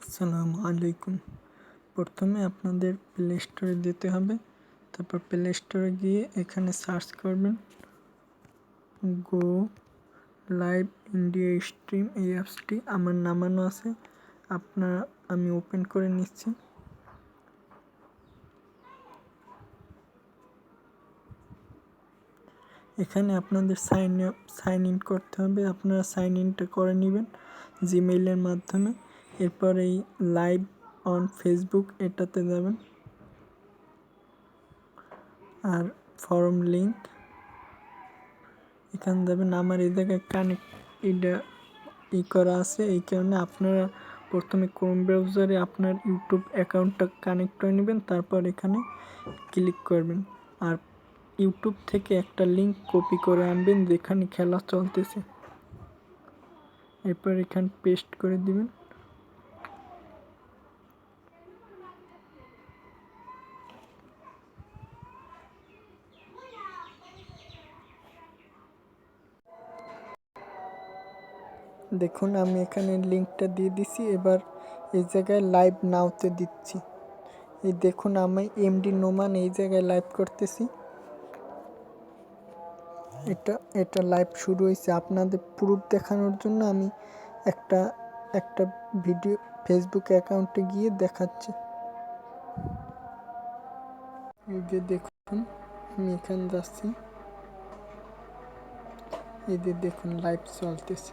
আসসালামু আলাইকুম। প্রথমে আপনাদের প্লে স্টোরে যেতে হবে। তারপর প্লে স্টোরে গিয়ে এখানে সার্চ করবেন গো লাইভ ইন্ডিয়া স্ট্রিম। এই অ্যাপসটি আমার নামানো আছে, আমি ওপেন করে নিচ্ছি। এখানে আপনাদের সাইন ইন করতে হবে। আপনারা সাইন ইনটা করে নেবেন জিমেইলের মাধ্যমে। এরপর এই লাইভ অন ফেসবুক এটাতে যাবেন, আর ফরম লিঙ্ক এখানে যাবেন। আমার এই জায়গায় কানেক্ট এটা করা আছে, এই কারণে আপনারা প্রথমে ক্রোম ব্রাউজারে আপনার ইউটিউব অ্যাকাউন্টটা কানেক্ট করে নেবেন, তারপর এখানে ক্লিক করবেন। আর ইউটিউব থেকে একটা লিঙ্ক কপি করে আনবেন যেখানে খেলা চলতেছে, এরপর এখানে পেস্ট করে দিবেন। দেখুন আমি এখানে লিঙ্কটা দিয়ে দিছি। এবার এই জায়গায় লাইভ নাওতে দিচ্ছি। এই দেখুন আমি এমডি নোমান এই জায়গায় লাইভ করতেছি। এটা লাইভ শুরু হয়েছে। আপনাদের প্রুফ দেখানোর জন্য আমি একটা ভিডিও ফেসবুক অ্যাকাউন্টে গিয়ে দেখাচ্ছি। এই যে দেখুন আমি এখানে যাচ্ছি, এই যে দেখুন লাইভ চলতেছে।